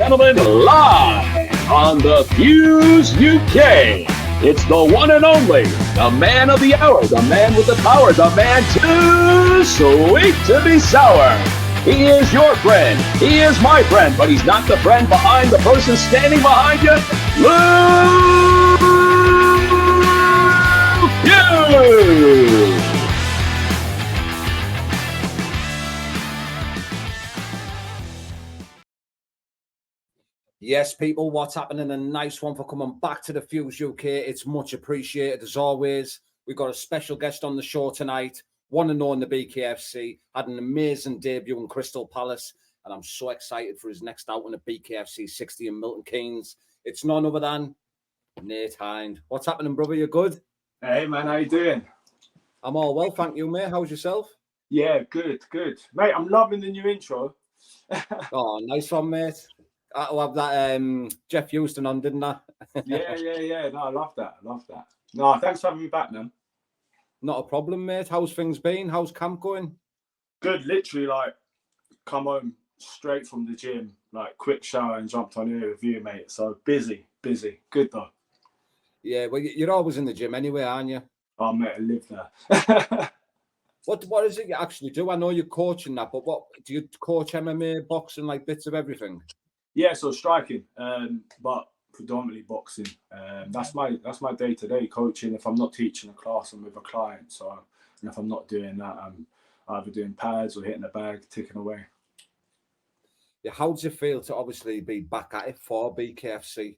gentlemen, live on the Fuse UK. It's the one and only, the man of the hour, the man with the power, the man too sweet to be sour. He is your friend. He is my friend, but he's not the friend behind the person standing behind you. Luke Nevin. Yes, people, what's happening? A nice one for coming back to the Fuse UK. It's much appreciated as always. We've got a special guest on the show tonight. One and known the BKFC. Had an amazing debut in Crystal Palace, and I'm so excited for his next outing at BKFC 60 in Milton Keynes. It's none other than Nate Hind. What's happening, brother? You good? Hey, man, how you doing? I'm all well, thank you, mate. How's yourself? Yeah, good. Mate, I'm loving the new intro. Oh, nice one, mate. I'll have that Jeff Houston on, didn't I? Yeah. No, I love that. No, thanks for having me back, man. Not a problem, mate. How's things been? How's camp going? Good. Literally, come home straight from the gym, quick shower and jumped on here with you, mate. So busy. Good, though. Yeah, well, you're always in the gym anyway, aren't you? Oh, mate, I live there. What is it you actually do? I know you're coaching that, but what do you coach? MMA, boxing, bits of everything? Yeah, so striking, but predominantly boxing. That's my day-to-day coaching. If I'm not teaching a class, I'm with a client. So if I'm not doing that, I'm either doing pads or hitting the bag, ticking away. Yeah, how does it feel to obviously be back at it for BKFC?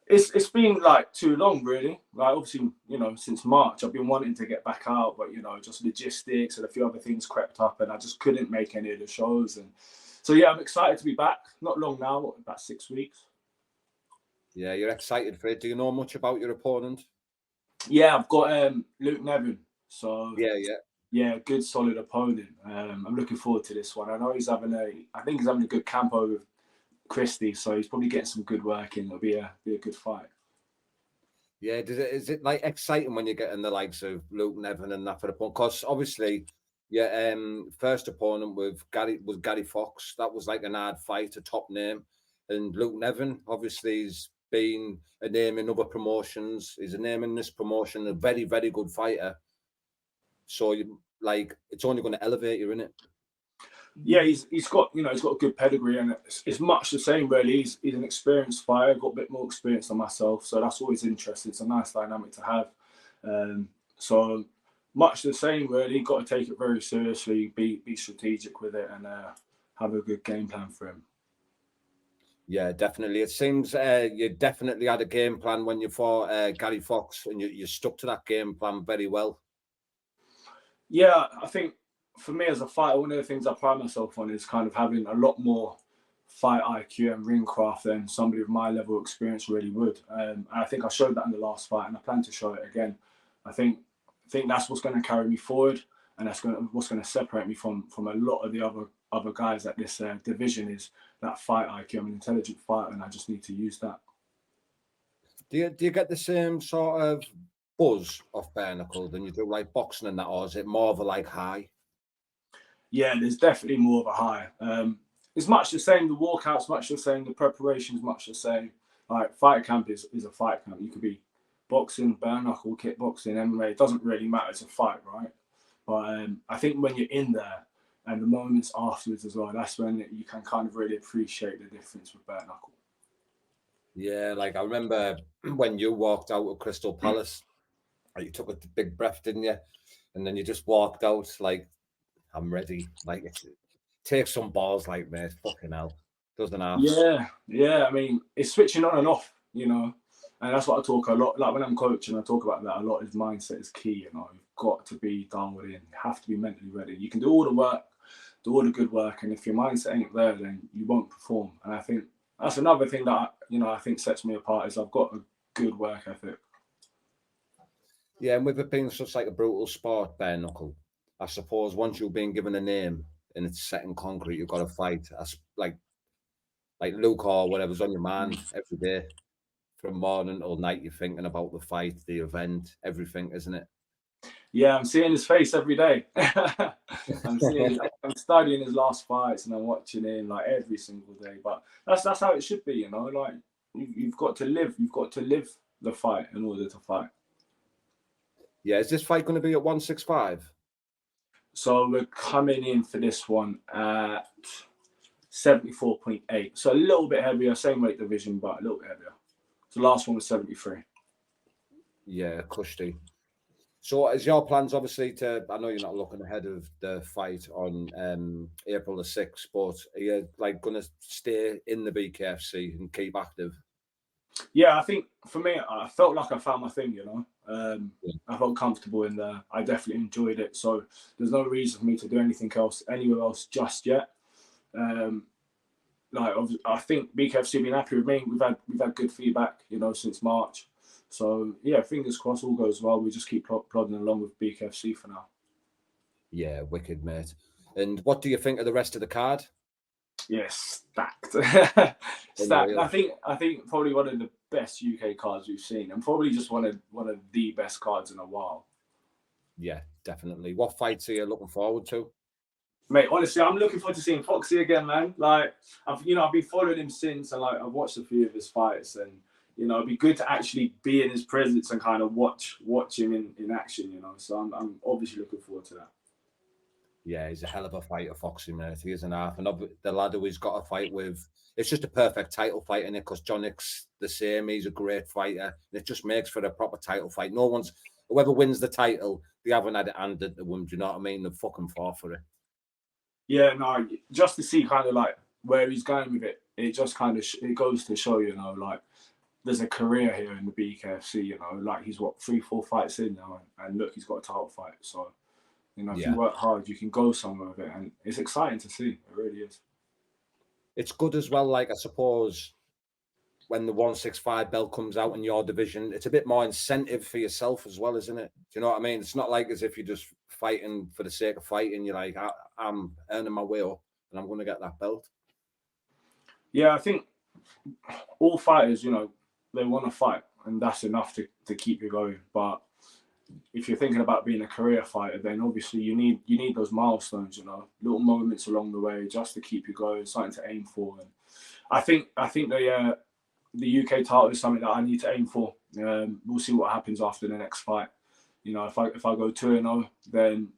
It's been too long, really. Obviously, since March, I've been wanting to get back out, but just logistics and a few other things crept up, and I just couldn't make any of the shows. And so yeah, I'm excited to be back. Not long now, about 6 weeks. Yeah, you're excited for it. Do you know much about your opponent? Yeah, I've got Luke Nevin. So yeah, good solid opponent. I'm looking forward to this one. I know he's having a good camp over with Christie, so he's probably getting some good work in. It'll be a good fight. Yeah, is it exciting when you're getting the likes of Luke Nevin and that for the opponent? Because obviously, first opponent was Gary Fox. That was an hard fight, a top name. And Luke Nevin, obviously, he's been a name in other promotions. He's a name in this promotion, a very, very good fighter. So it's only going to elevate you, innit? Yeah, he's got a good pedigree, and it's much the same really. He's an experienced fighter, got a bit more experience than myself, so that's always interesting. It's a nice dynamic to have. So much the same really. Got to take it very seriously, be strategic with it, and have a good game plan for him. Yeah, definitely. It seems you definitely had a game plan when you fought Gary Fox, and you stuck to that game plan very well. Yeah, I think for me as a fighter, one of the things I pride myself on is kind of having a lot more fight IQ and ring craft than somebody with my level of experience really would. And I think I showed that in the last fight, and I plan to show it again. I think that's what's going to carry me forward, and what's going to separate me from a lot of the other guys at this division is that fight IQ. I'm an intelligent fighter, and I just need to use that. Do you get the same sort of buzz off bare knuckle than you do boxing and that, or is it more of a high? Yeah, there's definitely more of a high. It's much the same. The walkout's much the same. The preparation's much the same. Fight camp is a fight camp. You could be boxing, bare knuckle, kickboxing, MMA. It doesn't really matter. It's a fight, right? But I think when you're in there and the moments afterwards as well, that's when you can kind of really appreciate the difference with bare knuckle. Yeah, I remember when you walked out of Crystal Palace, you took a big breath, didn't you? And then you just walked out I'm ready. It takes some balls, mate. Fucking hell. Doesn't have. Yeah. I mean, it's switching on and off, and that's what I talk a lot. When I'm coaching, I talk about that a lot. Is mindset is key. You've got to be dialed in. You have to be mentally ready. You can do all the work, do all the good work, and if your mindset ain't there, then you won't perform. And I think that's another thing that I think sets me apart is I've got a good work ethic. Yeah, and with it being such a brutal sport, bare knuckle, I suppose once you've been given a name and it's set in concrete, you've got to fight. That's like Luke or whatever's on your mind every day, from morning till night. You're thinking about the fight, the event, everything, isn't it? Yeah, I'm seeing his face every day. I'm studying his last fights and I'm watching him like every single day. But that's how it should be, you know. Like you've got to live the fight in order to fight. Yeah, is this fight going to be at 165? So we're coming in for this one at 74.8. So a little bit heavier, same weight division, but a little bit heavier. So the last one was 73. Yeah, cushy. So is your plans obviously to, I know you're not looking ahead of the fight on April the 6th, but are you like going to stay in the BKFC and keep active? Yeah, I think for me, I felt like I found my thing, you know. I felt comfortable in there. I definitely enjoyed it. So there's no reason for me to do anything else, anywhere else just yet. I think BKFC been happy with me. We've had good feedback, you know, since March. So yeah, fingers crossed, all goes well. We just keep plodding along with BKFC for now. Yeah, wicked, mate. And what do you think of the rest of the card? Yeah, stacked. Unreal. I think probably one of the best UK cards we've seen, and probably just one of the best cards in a while. Yeah, definitely. What fights are you looking forward to? Mate, honestly, I'm looking forward to seeing Foxy again, man. Like, I've been following him since, and like I've watched a few of his fights, and you know, it'd be good to actually be in his presence and kind of watch him in action, you know. So I'm obviously looking forward to that. Yeah, he's a hell of a fighter, Foxy, mate. He is an half. And the lad who he's got a fight with, it's just a perfect title fight in it because Johnnick's the same. He's a great fighter. And it just makes for a proper title fight. Whoever wins the title, they haven't had it handed to them. Do you know what I mean? They've fucking fought for it. Yeah, no, just to see kind of like where he's going with it, it just kind of it goes to show, you know, like there's a career here in the BKFC, you know, like he's 3-4 fights in now, and look, he's got a title fight. So, you know, if you work hard, you can go somewhere with it, and it's exciting to see. It really is. It's good as well, like I suppose when the 165 belt comes out in your division, it's a bit more incentive for yourself as well, isn't it? Do you know what I mean? It's not like as if you're just fighting for the sake of fighting. You're like, I'm earning my way up and I'm going to get that belt. Yeah, I think all fighters, you know, they want to fight, and that's enough to keep you going. But if you're thinking about being a career fighter, then obviously you need those milestones, you know, little moments along the way just to keep you going, something to aim for. And I think the UK title is something that I need to aim for. We'll see what happens after the next fight. You know, if I go 2-0, then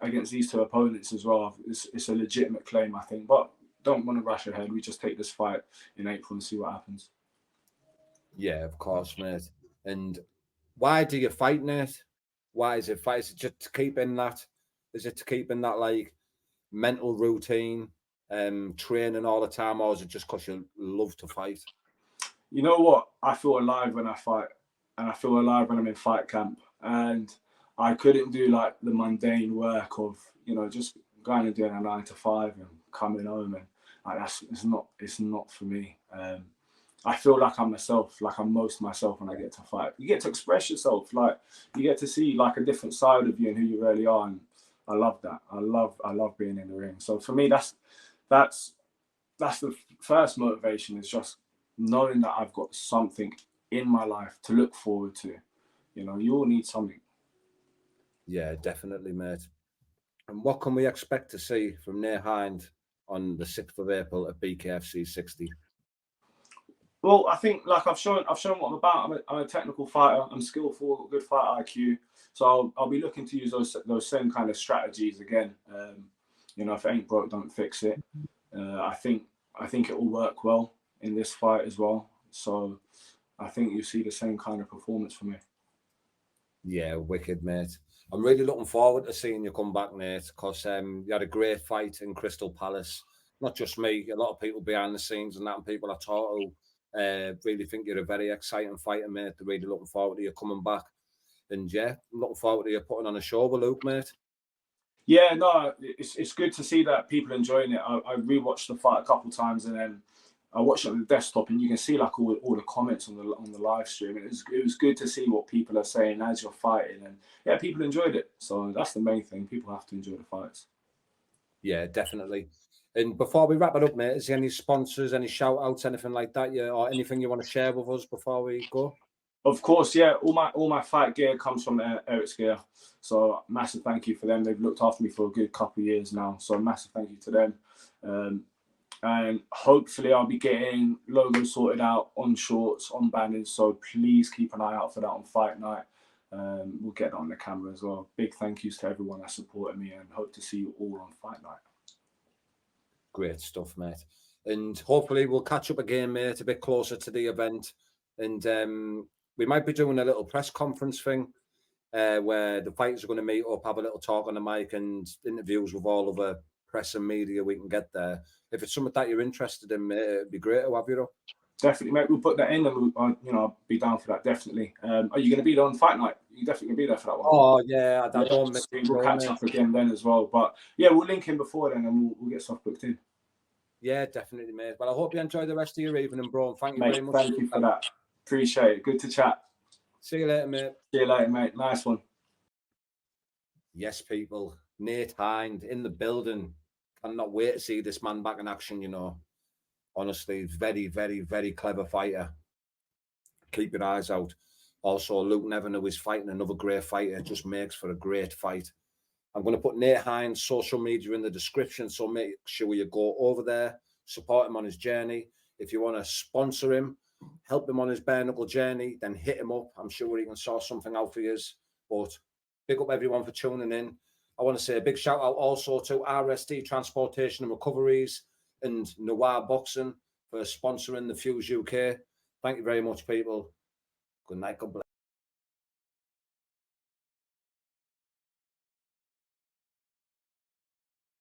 against these two opponents as well, it's a legitimate claim, I think. But don't want to rush ahead. We just take this fight in April and see what happens. Yeah, of course, mate. And why do you fight, Nate? Why is it fight? Is it just to keep in that? Is it to keep in that like mental routine, training all the time, or is it just because you love to fight? You know what? I feel alive when I fight, and I feel alive when I'm in fight camp. And I couldn't do like the mundane work of, you know, just going and doing a 9 to 5 and coming home, and like it's not for me. I feel like I'm myself, like I'm most myself when I get to fight. You get to express yourself, like you get to see like a different side of you and who you really are. And I love that. I love being in the ring. So for me, that's the first motivation, is just knowing that I've got something in my life to look forward to. You know, you all need something. Yeah, definitely, mate. And what can we expect to see from Hind on the 6th of April at BKFC 60? Well, I think like I've shown what I'm about. I'm a technical fighter. I'm skillful, good fight IQ. So I'll be looking to use those same kind of strategies again. You know, if it ain't broke, don't fix it. I think it will work well in this fight as well. So I think you see the same kind of performance from me. Yeah, wicked, mate. I'm really looking forward to seeing you come back, Nate, because you had a great fight in Crystal Palace. Not just me, a lot of people behind the scenes and that, and people I talk to really think you're a very exciting fighter, mate. They're really looking forward to you coming back. And yeah, I'm looking forward to you putting on a show with Luke, mate. Yeah, no, it's good to see that people enjoying it. I rewatched the fight a couple of times, and then I watched it on the desktop, and you can see like all the comments on the live stream. And it was good to see what people are saying as you're fighting, and yeah, people enjoyed it. So that's the main thing. People have to enjoy the fights. Yeah, definitely. And before we wrap it up, mate, is there any sponsors, any shout outs, anything like that, or anything you want to share with us before we go? Of course, yeah. All my fight gear comes from Eric's Gear. So massive thank you for them. They've looked after me for a good couple of years now. So massive thank you to them. And hopefully I'll be getting logos sorted out on shorts, on banners. So please keep an eye out for that on fight night. We'll get that on the camera as well. Big thank yous to everyone that supported me, and hope to see you all on fight night. Great stuff, mate. And hopefully we'll catch up again, mate, a bit closer to the event. And we might be doing a little press conference thing where the fighters are going to meet up, have a little talk on the mic, and interviews with all of the press and media we can get there. If it's something that you're interested in, mate, it'd be great to have you though. Definitely, mate. We'll put that in, and I'll be down for that. Definitely. Are you going to be there on fight night? You're definitely going to be there for that one. Oh yeah, I don't miss it. We'll catch up again then as well. But yeah, we'll link in before then, and we'll get stuff booked in. Yeah, definitely, mate. Well, I hope you enjoy the rest of your evening, bro. And thank you very much. Thank you for that. Appreciate it. Good to chat. See you later, mate. See you later, mate. Nice one. Yes, people. Nate Hind in the building. Cannot wait to see this man back in action, you know. Honestly, very, very, very clever fighter. Keep your eyes out. Also, Luke Nevin, who is fighting another great fighter, just makes for a great fight. I'm going to put Nate Hind's social media in the description, so make sure you go over there, support him on his journey. If you want to sponsor him, help him on his bare knuckle journey, then hit him up. I'm sure he can sort something out for you. But big up everyone for tuning in. I want to say a big shout out also to RST Transportation and Recoveries and Noir Boxing for sponsoring the Fuse UK. Thank you very much, people. Good night. God bless.